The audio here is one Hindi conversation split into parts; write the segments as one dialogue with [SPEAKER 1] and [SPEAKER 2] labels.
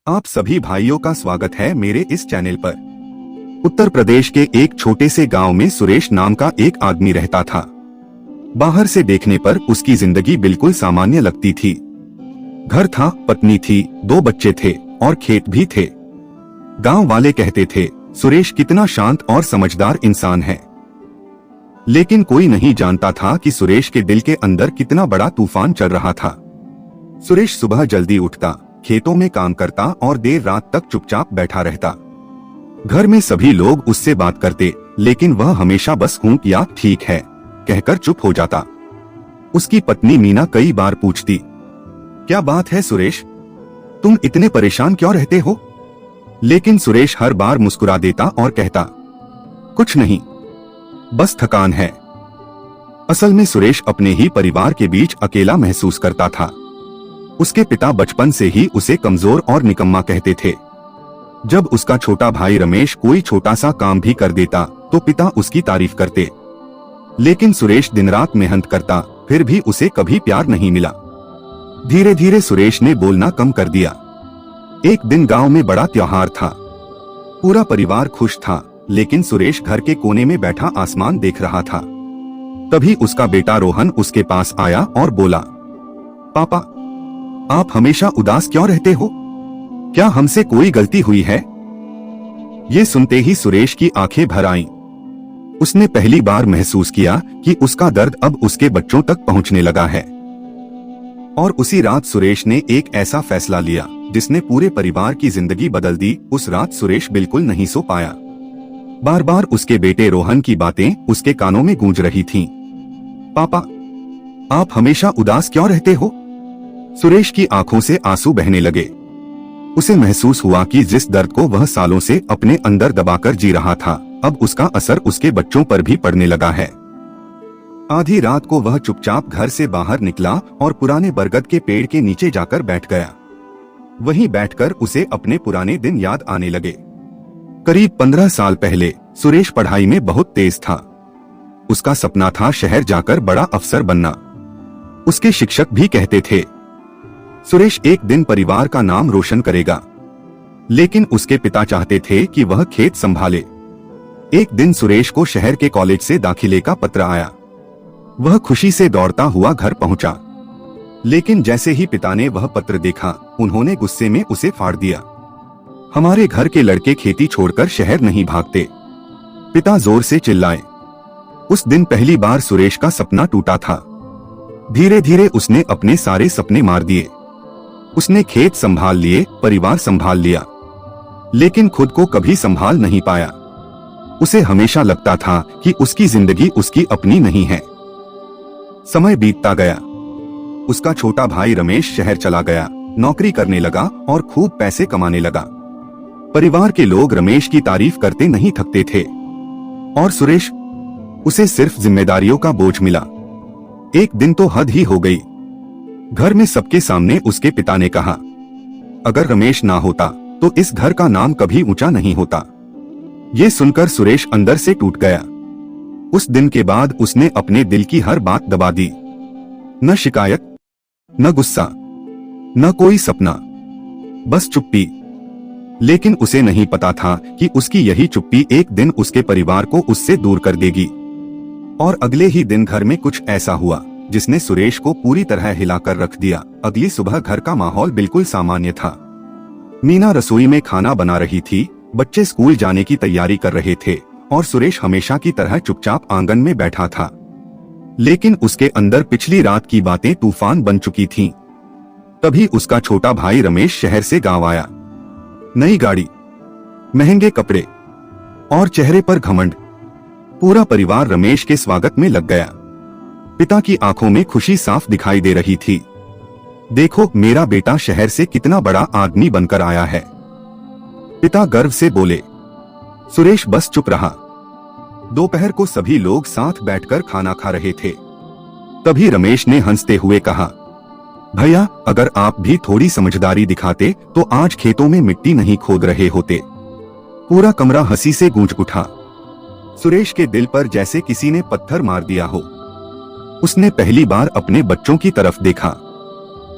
[SPEAKER 1] आप सभी भाइयों का स्वागत है मेरे इस चैनल पर। उत्तर प्रदेश के एक छोटे से गांव में सुरेश नाम का एक आदमी रहता था। बाहर से देखने पर उसकी जिंदगी बिल्कुल सामान्य लगती थी। घर था, पत्नी थी, 2 बच्चे थे और खेत भी थे। गांव वाले कहते थे सुरेश कितना शांत और समझदार इंसान है। लेकिन कोई नहीं जानता था कि सुरेश के दिल के अंदर कितना बड़ा तूफान चल रहा था। सुरेश सुबह जल्दी उठता, खेतों में काम करता और देर रात तक चुपचाप बैठा रहता। घर में सभी लोग उससे बात करते, लेकिन वह हमेशा बस हूं या ठीक है कहकर चुप हो जाता। उसकी पत्नी मीना कई बार पूछती, क्या बात है सुरेश, तुम इतने परेशान क्यों रहते हो? लेकिन सुरेश हर बार मुस्कुरा देता और कहता, कुछ नहीं, बस थकान है। असल में सुरेश अपने ही परिवार के बीच अकेला महसूस करता था। उसके पिता बचपन से ही उसे कमजोर और निकम्मा कहते थे। जब उसका छोटा भाई रमेश कोई छोटा सा काम भी कर देता तो पिता उसकी तारीफ करते। लेकिन सुरेश दिन रात मेहनत करता, फिर भी उसे कभी प्यार नहीं मिला। धीरे धीरे सुरेश ने बोलना कम कर दिया। एक दिन गांव में बड़ा त्योहार था। पूरा परिवार खुश था, लेकिन सुरेश घर के कोने में बैठा आसमान देख रहा था। तभी उसका बेटा रोहन उसके पास आया और बोला, पापा, आप हमेशा उदास क्यों रहते हो? क्या हमसे कोई गलती हुई है? ये सुनते ही सुरेश की आंखें भर आईं। उसने पहली बार महसूस किया कि उसका दर्द अब उसके बच्चों तक पहुंचने लगा है। और उसी रात सुरेश ने एक ऐसा फैसला लिया जिसने पूरे परिवार की जिंदगी बदल दी। उस रात सुरेश बिल्कुल नहीं सो पाया। बार बार उसके बेटे रोहन की बातें उसके कानों में गूंज रही थीं। पापा, आप हमेशा उदास क्यों रहते हो? सुरेश की आंखों से आंसू बहने लगे। उसे महसूस हुआ कि जिस दर्द को वह सालों से अपने अंदर दबाकर जी रहा था, अब उसका असर उसके बच्चों पर भी पड़ने लगा है। आधी रात को वह चुपचाप घर से बाहर निकला और पुराने बरगद के पेड़ के नीचे जाकर बैठ गया। वहीं बैठकर उसे अपने पुराने दिन याद आने लगे। करीब 15 साल पहले सुरेश पढ़ाई में बहुत तेज था। उसका सपना था शहर जाकर बड़ा अफसर बनना। उसके शिक्षक भी कहते थे सुरेश एक दिन परिवार का नाम रोशन करेगा। लेकिन उसके पिता चाहते थे कि वह खेत संभाले। एक दिन सुरेश को शहर के कॉलेज से दाखिले का पत्र आया। वह खुशी से दौड़ता हुआ घर पहुंचा। लेकिन जैसे ही पिता ने वह पत्र देखा, उन्होंने गुस्से में उसे फाड़ दिया। हमारे घर के लड़के खेती छोड़कर शहर नहीं भागते, पिता जोर से चिल्लाए। उस दिन पहली बार सुरेश का सपना टूटा था। धीरे धीरे उसने अपने सारे सपने मार दिए। उसने खेत संभाल लिए, परिवार संभाल लिया, लेकिन खुद को कभी संभाल नहीं पाया। उसे हमेशा लगता था कि उसकी जिंदगी उसकी अपनी नहीं है। समय बीतता गया। उसका छोटा भाई रमेश शहर चला गया, नौकरी करने लगा और खूब पैसे कमाने लगा। परिवार के लोग रमेश की तारीफ करते नहीं थकते थे। और सुरेश, उसे सिर्फ जिम्मेदारियों का बोझ मिला। एक दिन तो हद ही हो गई। घर में सबके सामने उसके पिता ने कहा, अगर रमेश ना होता तो इस घर का नाम कभी ऊंचा नहीं होता। ये सुनकर सुरेश अंदर से टूट गया। उस दिन के बाद उसने अपने दिल की हर बात दबा दी। न शिकायत, न गुस्सा, न कोई सपना, बस चुप्पी। लेकिन उसे नहीं पता था कि उसकी यही चुप्पी एक दिन उसके परिवार को उससे दूर कर देगी। और अगले ही दिन घर में कुछ ऐसा हुआ जिसने सुरेश को पूरी तरह हिलाकर रख दिया। अगली सुबह घर का माहौल बिल्कुल सामान्य था। मीना रसोई में खाना बना रही थी, बच्चे स्कूल जाने की तैयारी कर रहे थे और सुरेश हमेशा की तरह चुपचाप आंगन में बैठा था। लेकिन उसके अंदर पिछली रात की बातें तूफान बन चुकी थीं। तभी उसका छोटा भाई रमेश शहर से गांव आया। नई गाड़ी, महंगे कपड़े और चेहरे पर घमंड। पूरा परिवार रमेश के स्वागत में लग गया। पिता की आंखों में खुशी साफ दिखाई दे रही थी। देखो, मेरा बेटा शहर से कितना बड़ा आदमी बनकर आया है, पिता गर्व से बोले। सुरेश बस चुप रहा। दोपहर को सभी लोग साथ बैठकर खाना खा रहे थे। तभी रमेश ने हंसते हुए कहा, भैया, अगर आप भी थोड़ी समझदारी दिखाते तो आज खेतों में मिट्टी नहीं खोद रहे होते। पूरा कमरा हंसी से गूंज उठा। सुरेश के दिल पर जैसे किसी ने पत्थर मार दिया हो। उसने पहली बार अपने बच्चों की तरफ देखा।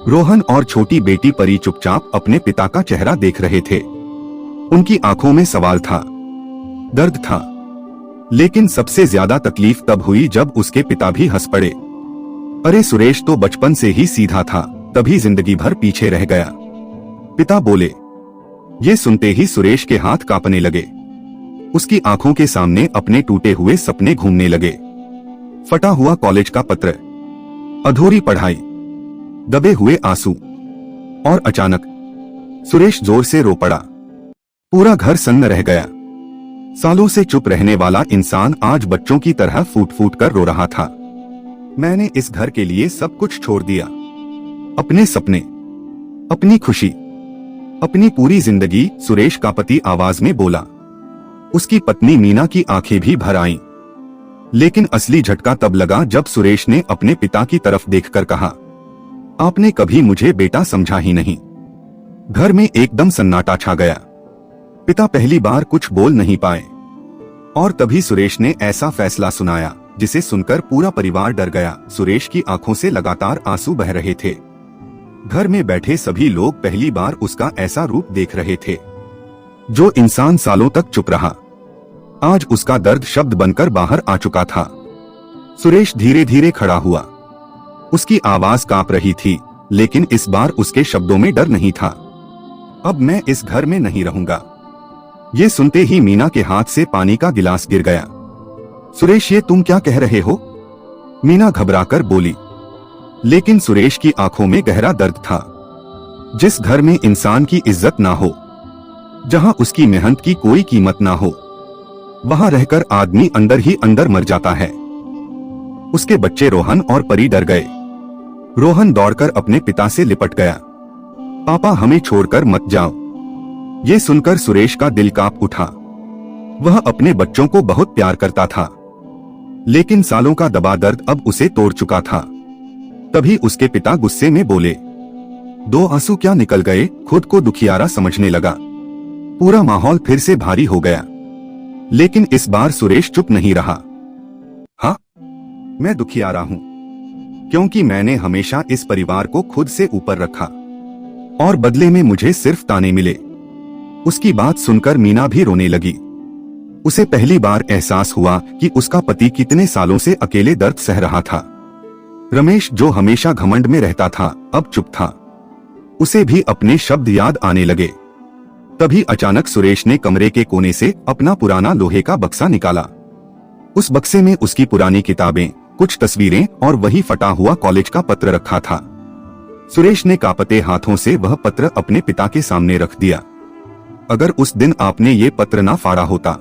[SPEAKER 1] रोहन और छोटी बेटी परी चुपचाप अपने पिता का चेहरा देख रहे थे। उनकी आंखों में सवाल था, दर्द था, लेकिन सबसे ज्यादा तकलीफ तब हुई जब उसके पिता भी हंस पड़े। अरे सुरेश तो बचपन से ही सीधा था, तभी जिंदगी भर पीछे रह गया, पिता बोले। ये सुनते ही सुरेश के हाथ कांपने लगे। उसकी आंखों के सामने अपने टूटे हुए सपने घूमने लगे। फटा हुआ कॉलेज का पत्र, अधूरी पढ़ाई, दबे हुए आंसू, और अचानक सुरेश जोर से रो पड़ा। पूरा घर सन्न रह गया। सालों से चुप रहने वाला इंसान आज बच्चों की तरह फूट फूट कर रो रहा था। मैंने इस घर के लिए सब कुछ छोड़ दिया, अपने सपने, अपनी खुशी, अपनी पूरी जिंदगी, सुरेश का पति आवाज में बोला। उसकी पत्नी मीना की आंखें भी भर आईं। लेकिन असली झटका तब लगा जब सुरेश ने अपने पिता की तरफ देखकर कहा, आपने कभी मुझे बेटा समझा ही नहीं। घर में एकदम सन्नाटा छा गया। पिता पहली बार कुछ बोल नहीं पाए। और तभी सुरेश ने ऐसा फैसला सुनाया जिसे सुनकर पूरा परिवार डर गया। सुरेश की आंखों से लगातार आंसू बह रहे थे। घर में बैठे सभी लोग पहली बार उसका ऐसा रूप देख रहे थे। जो इंसान सालों तक चुप रहा, आज उसका दर्द शब्द बनकर बाहर आ चुका था। सुरेश धीरे धीरे खड़ा हुआ। उसकी आवाज कांप रही थी, लेकिन इस बार उसके शब्दों में डर नहीं था। अब मैं इस घर में नहीं रहूंगा। ये सुनते ही मीना के हाथ से पानी का गिलास गिर गया। सुरेश, ये तुम क्या कह रहे हो? मीना घबराकर बोली। लेकिन सुरेश की आंखों में गहरा दर्द था। जिस घर में इंसान की इज्जत ना हो, जहां उसकी मेहनत की कोई कीमत ना हो, वहां रहकर आदमी अंदर ही अंदर मर जाता है। उसके बच्चे रोहन और परी डर गए। रोहन दौड़कर अपने पिता से लिपट गया। पापा, हमें छोड़कर मत जाओ। ये सुनकर सुरेश का दिल कांप उठा। वह अपने बच्चों को बहुत प्यार करता था, लेकिन सालों का दबा दर्द अब उसे तोड़ चुका था। तभी उसके पिता गुस्से में बोले। 2 आंसू क्या निकल गए। खुद को दुखियारा समझने लगा। पूरा माहौल फिर से भारी हो गया। लेकिन इस बार सुरेश चुप नहीं रहा। हाँ, मैं दुखियारा हूं, क्योंकि मैंने हमेशा इस परिवार को खुद से ऊपर रखा और बदले में मुझे सिर्फ ताने मिले। उसकी बात सुनकर मीना भी रोने लगी। उसे पहली बार एहसास हुआ कि उसका पति कितने सालों से अकेले दर्द सह रहा था। रमेश, जो हमेशा घमंड में रहता था, अब चुप था। उसे भी अपने शब्द याद आने लगे। तभी अचानक सुरेश ने कमरे के कोने से अपना पुराना लोहे का बक्सा निकाला। उस बक्से में उसकी पुरानी किताबें, कुछ तस्वीरें और वही फटा हुआ कॉलेज का पत्र रखा था। सुरेश ने कांपते हाथों से वह पत्र अपने पिता के सामने रख दिया। अगर उस दिन आपने ये पत्र ना फाड़ा होता,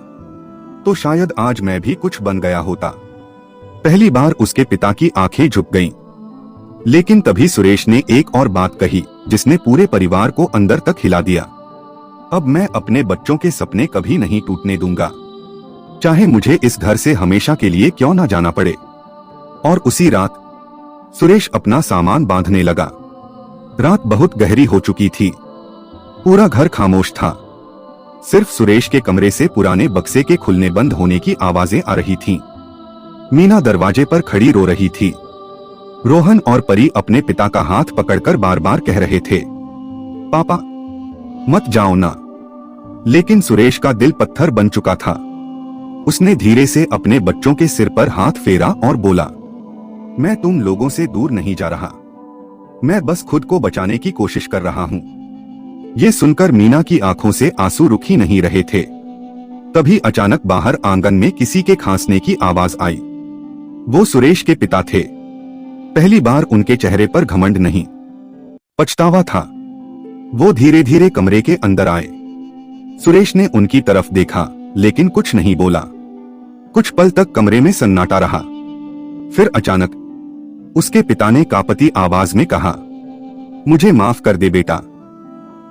[SPEAKER 1] तो शायद आज मैं भी कुछ बन गया होता। पहली बार उसके पिता की आंखें झुक गईं। लेकिन तभी सुरेश ने एक और बात कही, जिसने पूरे परिवार को अंदर तक हिला दिया। अब मैं अपने बच्चों के सपने कभी नहीं टूटने दूंगा, चाहे मुझे इस घर से हमेशा के लिए क्यों ना जाना पड़े। और उसी रात सुरेश अपना सामान बांधने लगा। रात बहुत गहरी हो चुकी थी। पूरा घर खामोश था। सिर्फ सुरेश के कमरे से पुराने बक्से के खुलने बंद होने की आवाजें आ रही थीं। मीना दरवाजे पर खड़ी रो रही थी। रोहन और परी अपने पिता का हाथ पकड़कर बार बार कह रहे थे, पापा मत जाओ ना। लेकिन सुरेश का दिल पत्थर बन चुका था। उसने धीरे से अपने बच्चों के सिर पर हाथ फेरा और बोला, मैं तुम लोगों से दूर नहीं जा रहा। मैं बस खुद को बचाने की कोशिश कर रहा हूँ। ये सुनकर मीना की आंखों से आंसू रुक ही नहीं रहे थे। तभी अचानक बाहर आंगन में किसी के खांसने की आवाज आई। वो सुरेश के पिता थे। पहली बार उनके चेहरे पर घमंड नहीं, पछतावा था। वो धीरे धीरे कमरे के अंदर आए। सुरेश ने उनकी तरफ देखा, लेकिन कुछ नहीं बोला। कुछ पल तक कमरे में सन्नाटा रहा। फिर अचानक उसके पिता ने कांपती आवाज में कहा, मुझे माफ कर दे बेटा।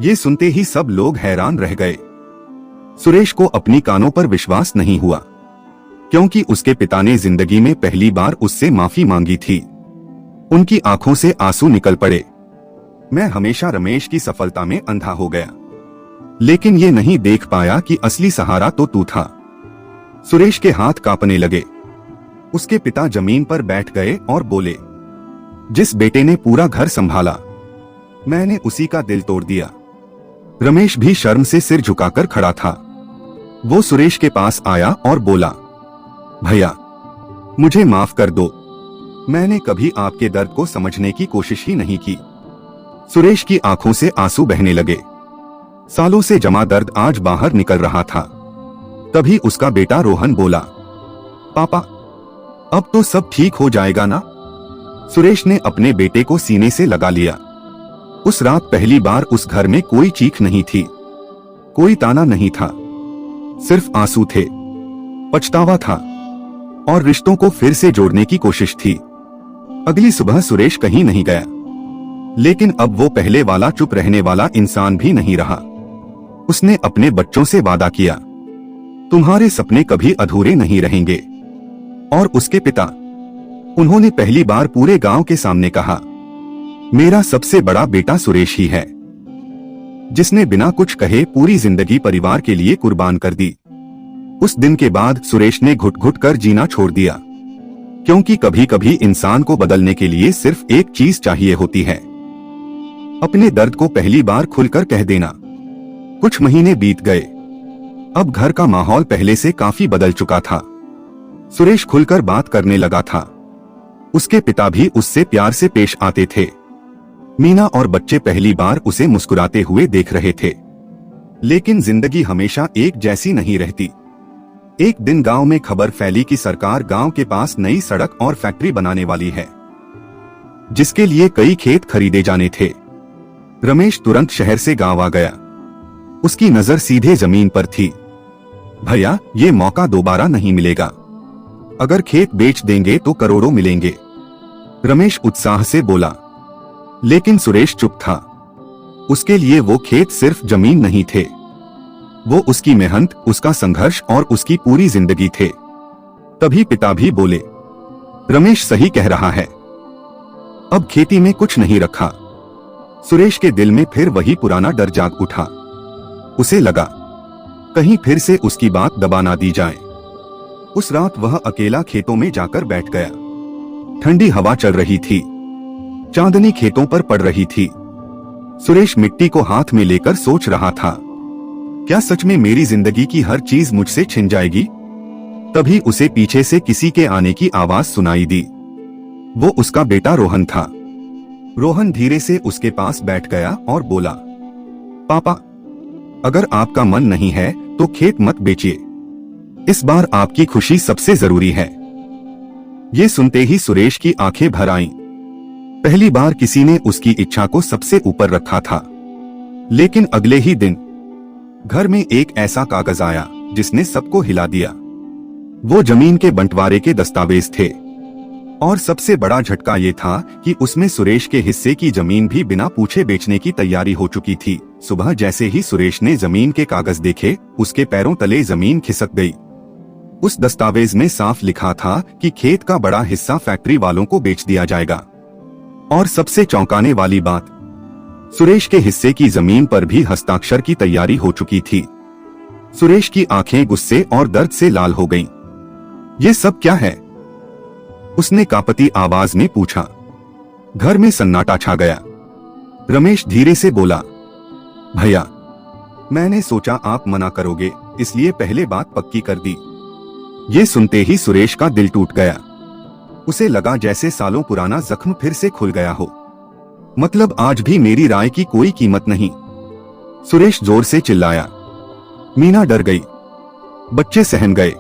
[SPEAKER 1] ये सुनते ही सब लोग हैरान रह गए। सुरेश को अपनी कानों पर विश्वास नहीं हुआ, क्योंकि उसके पिता ने जिंदगी में पहली बार उससे माफी मांगी थी। उनकी आंखों से आंसू निकल पड़े। मैं हमेशा रमेश की सफलता में अंधा हो गया, लेकिन ये नहीं देख पाया कि असली सहारा तो तू था। सुरेश के हाथ कांपने लगे। उसके पिता जमीन पर बैठ गए और बोले, जिस बेटे ने पूरा घर संभाला, मैंने उसी का दिल तोड़ दिया। रमेश भी शर्म से सिर झुकाकर खड़ा था। वो सुरेश के पास आया और बोला, भैया मुझे माफ कर दो, मैंने कभी आपके दर्द को समझने की कोशिश ही नहीं की। सुरेश की आंखों से आंसू बहने लगे। सालों से जमा दर्द आज बाहर निकल रहा था। तभी उसका बेटा रोहन बोला, पापा अब तो सब ठीक हो जाएगा ना? सुरेश ने अपने बेटे को सीने से लगा लिया। उस रात पहली बार उस घर में कोई चीख नहीं थी, कोई ताना नहीं था, सिर्फ आंसू थे, पछतावा था और रिश्तों को फिर से जोड़ने की कोशिश थी। अगली सुबह सुरेश कहीं नहीं गया, लेकिन अब वो पहले वाला चुप रहने वाला इंसान भी नहीं रहा। उसने अपने बच्चों से वादा किया, तुम्हारे सपने कभी अधूरे नहीं रहेंगे। और उसके पिता, उन्होंने पहली बार पूरे गांव के सामने कहा, मेरा सबसे बड़ा बेटा सुरेश ही है, जिसने बिना कुछ कहे पूरी जिंदगी परिवार के लिए कुर्बान कर दी। उस दिन के बाद सुरेश ने घुट घुट कर जीना छोड़ दिया, क्योंकि कभी कभी इंसान को बदलने के लिए सिर्फ एक चीज चाहिए होती है, अपने दर्द को पहली बार खुलकर कह देना। कुछ महीने बीत गए। अब घर का माहौल पहले से काफी बदल चुका था। सुरेश खुलकर बात करने लगा था। उसके पिता भी उससे प्यार से पेश आते थे। मीना और बच्चे पहली बार उसे मुस्कुराते हुए देख रहे थे। लेकिन जिंदगी हमेशा एक जैसी नहीं रहती। एक दिन गांव में खबर फैली कि सरकार गांव के पास नई सड़क और फैक्ट्री बनाने वाली है, जिसके लिए कई खेत खरीदे जाने थे। रमेश तुरंत शहर से गांव आ गया। उसकी नजर सीधे जमीन पर थी। भैया, ये मौका दोबारा नहीं मिलेगा। अगर खेत बेच देंगे तो करोड़ों मिलेंगे, रमेश उत्साह से बोला। लेकिन सुरेश चुप था। उसके लिए वो खेत सिर्फ जमीन नहीं थे, वो उसकी मेहनत, उसका संघर्ष और उसकी पूरी जिंदगी थे। तभी पिता भी बोले, रमेश सही कह रहा है, अब खेती में कुछ नहीं रखा। सुरेश के दिल में फिर वही पुराना डर जाग उठा। उसे लगा कहीं फिर से उसकी बात दबा ना दी जाए। उस रात वह अकेला खेतों में जाकर बैठ गया। ठंडी हवा चल रही थी, चांदनी खेतों पर पड़ रही थी। सुरेश मिट्टी को हाथ में लेकर सोच रहा था, क्या सच में मेरी जिंदगी की हर चीज मुझसे छिन जाएगी? तभी उसे पीछे से किसी के आने की आवाज सुनाई दी। वो उसका बेटा रोहन था। रोहन धीरे से उसके पास बैठ गया और बोला, पापा, अगर आपका मन नहीं है तो खेत मत बेचिए, इस बार आपकी खुशी सबसे जरूरी है। ये सुनते ही सुरेश की आंखें भर आईं। पहली बार किसी ने उसकी इच्छा को सबसे ऊपर रखा था। लेकिन अगले ही दिन घर में एक ऐसा कागज आया जिसने सबको हिला दिया। वो जमीन के बंटवारे के दस्तावेज थे और सबसे बड़ा झटका ये था कि उसमें सुरेश के हिस्से की जमीन भी बिना पूछे बेचने की तैयारी हो चुकी थी। सुबह जैसे ही सुरेश ने जमीन के कागज देखे, उसके पैरों तले जमीन खिसक गई। उस दस्तावेज में साफ लिखा था कि खेत का बड़ा हिस्सा फैक्ट्री वालों को बेच दिया जाएगा। और सबसे चौंकाने वाली बात, सुरेश के हिस्से की जमीन पर भी हस्ताक्षर की तैयारी हो चुकी थी। सुरेश की आंखें गुस्से और दर्द से लाल हो गईं। ये सब क्या है? उसने कांपती आवाज में पूछा। घर में सन्नाटा छा गया। रमेश धीरे से बोला, भैया, मैंने सोचा आप मना करोगे, इसलिए पहले बात पक्की कर दी। ये सुनते ही सुरेश का दिल टूट गया। उसे लगा जैसे सालों पुराना जख्म फिर से खुल गया हो। मतलब आज भी मेरी राय की कोई कीमत नहीं? सुरेश जोर से चिल्लाया। मीना डर गई, बच्चे सहम गए।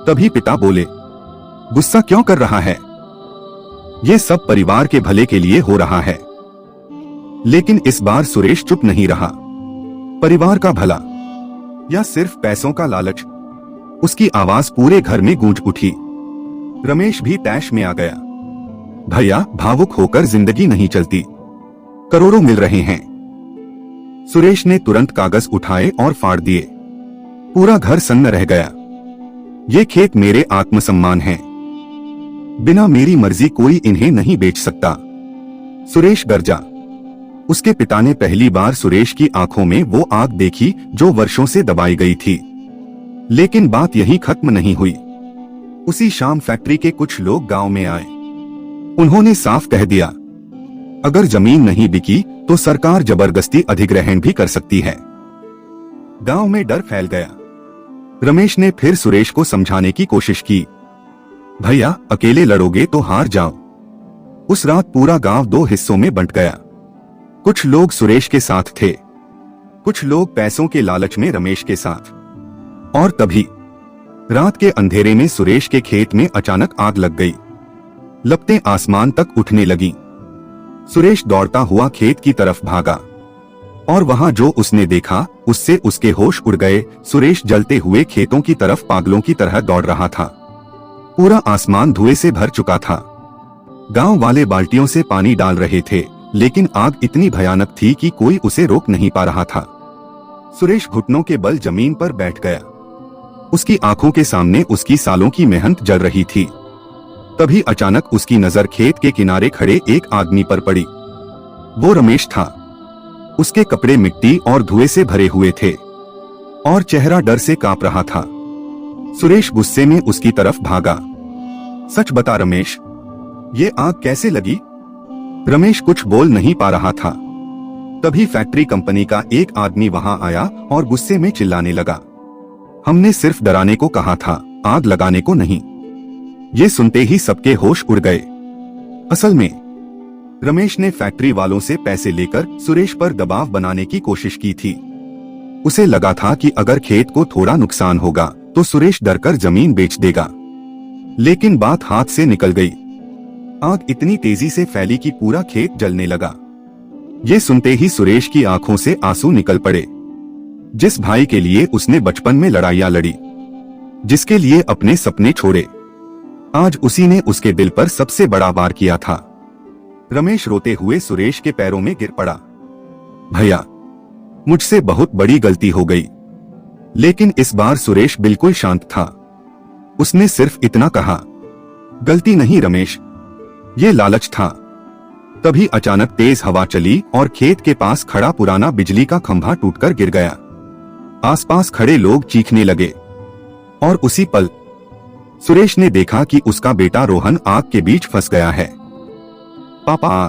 [SPEAKER 1] तभी पिता बोले, गुस्सा क्यों कर रहा है? ये सब परिवार के भले के लिए हो रहा है। लेकिन इस बार सुरेश चुप नहीं रहा। परिवार का भला या सिर्फ पैसों का लालच? उसकी आवाज पूरे घर में गूंज उठी। रमेश भी तैश में आ गया। भैया, भावुक होकर जिंदगी नहीं चलती, करोड़ों मिल रहे हैं। सुरेश ने तुरंत कागज उठाए और फाड़ दिए। पूरा घर सन्न रह गया। ये खेत मेरे आत्मसम्मान हैं। बिना मेरी मर्जी कोई इन्हें नहीं बेच सकता। सुरेश गरजा। उसके पिता ने पहली बार सुरेश की आंखों में वो आग देखी जो वर्षों से दबाई गई थी। लेकिन बात यहीं खत्म नहीं हुई। उसी शाम फैक्ट्री के कुछ लोग गांव में आए। उन्होंने साफ कह दिया, अगर जमीन नहीं बिकी तो सरकार जबरदस्ती अधिग्रहण भी कर सकती है। गांव में डर फैल गया। रमेश ने फिर सुरेश को समझाने की कोशिश की। भैया, अकेले लड़ोगे तो हार जाओ। उस रात पूरा गांव दो हिस्सों में बंट गया। कुछ लोग सुरेश के साथ थे, कुछ लोग पैसों के लालच में रमेश के साथ। और तभी रात के अंधेरे में सुरेश के खेत में अचानक आग लग गई। लपटें आसमान तक उठने लगी। सुरेश दौड़ता हुआ खेत की तरफ भागा और वहां जो उसने देखा उससे उसके होश उड़ गए। सुरेश जलते हुए खेतों की तरफ पागलों की तरह दौड़ रहा था। पूरा आसमान धुएं से भर चुका था। गांव वाले बाल्टियों से पानी डाल रहे थे, लेकिन आग इतनी भयानक थी कि कोई उसे रोक नहीं पा रहा था। सुरेश घुटनों के बल जमीन पर बैठ गया। उसकी आंखों के सामने उसकी सालों की मेहनत जल रही थी। तभी अचानक उसकी नजर खेत के किनारे खड़े एक आदमी पर पड़ी। वो रमेश था। उसके कपड़े मिट्टी और धुएं से भरे हुए थे और चेहरा डर से कांप रहा था। सुरेश गुस्से में उसकी तरफ भागा। सच बता रमेश, ये आग कैसे लगी? रमेश कुछ बोल नहीं पा रहा था। तभी फैक्ट्री कंपनी का एक आदमी वहां आया और गुस्से में चिल्लाने लगा, हमने सिर्फ डराने को कहा था, आग लगाने को नहीं। ये सुनते ही सबके होश उड़ गए। असल में रमेश ने फैक्ट्री वालों से पैसे लेकर सुरेश पर दबाव बनाने की कोशिश की थी। उसे लगा था कि अगर खेत को थोड़ा नुकसान होगा तो सुरेश डरकर जमीन बेच देगा। लेकिन बात हाथ से निकल गई। आग इतनी तेजी से फैली कि पूरा खेत जलने लगा। ये सुनते ही सुरेश की आंखों से आंसू निकल पड़े। जिस भाई के लिए उसने बचपन में लड़ाइयां लड़ी, जिसके लिए अपने सपने छोड़े, आज उसी ने उसके दिल पर सबसे बड़ा वार किया था। रमेश रोते हुए सुरेश के पैरों में गिर पड़ा। भैया, मुझसे बहुत बड़ी गलती हो गई। लेकिन इस बार सुरेश बिल्कुल शांत था। उसने सिर्फ इतना कहा, गलती नहीं रमेश, ये लालच था। तभी अचानक तेज हवा चली और खेत के पास खड़ा पुराना बिजली का खंभा टूटकर गिर गया। आसपास खड़े लोग चीखने लगे और उसी पल सुरेश ने देखा कि उसका बेटा रोहन आग के बीच फंस गया है। पापा,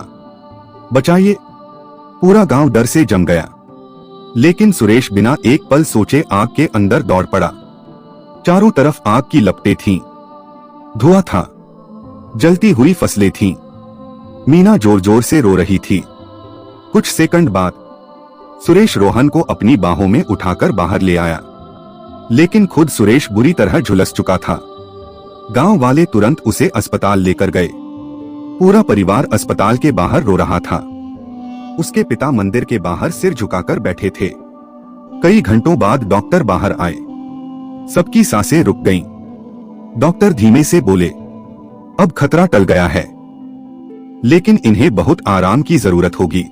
[SPEAKER 1] बचाइए! पूरा गांव डर से जम गया। लेकिन सुरेश बिना एक पल सोचे आग के अंदर दौड़ पड़ा। चारों तरफ आग की लपटें थीं, धुआं था, जलती हुई फसलें थीं। मीना जोर जोर से रो रही थी। कुछ सेकंड बाद सुरेश रोहन को अपनी बाहों में उठाकर बाहर ले आया, लेकिन खुद सुरेश बुरी तरह झुलस चुका था। गांव वाले तुरंत उसे अस्पताल लेकर गए। पूरा परिवार अस्पताल के बाहर रो रहा था। उसके पिता मंदिर के बाहर सिर झुकाकर बैठे थे। कई घंटों बाद डॉक्टर बाहर आए। सबकी सांसें रुक गईं। डॉक्टर धीमे से बोले, अब खतरा टल गया है, लेकिन इन्हें बहुत आराम की जरूरत होगी।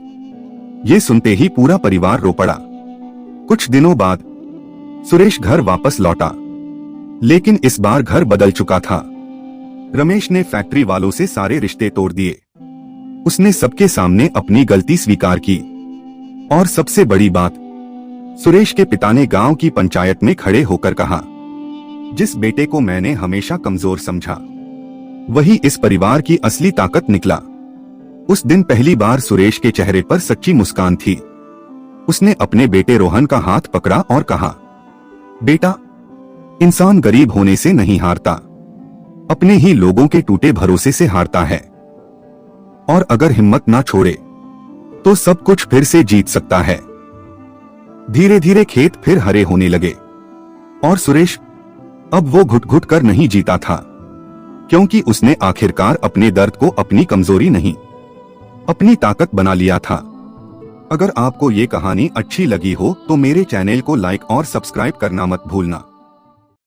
[SPEAKER 1] ये सुनते ही पूरा परिवार रो पड़ा। कुछ दिनों बाद सुरेश घर वापस लौटा, लेकिन इस बार घर बदल चुका था। रमेश ने फैक्ट्री वालों से सारे रिश्ते तोड़ दिए। उसने सबके सामने अपनी गलती स्वीकार की। और सबसे बड़ी बात, सुरेश के पिता ने गांव की पंचायत में खड़े होकर कहा, जिस बेटे को मैंने हमेशा कमजोर समझा, वही इस परिवार की असली ताकत निकला। उस दिन पहली बार सुरेश के चेहरे पर सच्ची मुस्कान थी। उसने अपने बेटे रोहन का हाथ पकड़ा और कहा, बेटा, इंसान गरीब होने से नहीं हारता, अपने ही लोगों के टूटे भरोसे से हारता है। और अगर हिम्मत ना छोड़े तो सब कुछ फिर से जीत सकता है। धीरे धीरे खेत फिर हरे होने लगे और सुरेश अब वो घुट घुट कर नहीं जीता था, क्योंकि उसने आखिरकार अपने दर्द को अपनी कमजोरी नहीं, अपनी ताकत बना लिया था। अगर आपको ये कहानी अच्छी लगी हो तो मेरे चैनल को लाइक और सब्सक्राइब करना मत भूलना।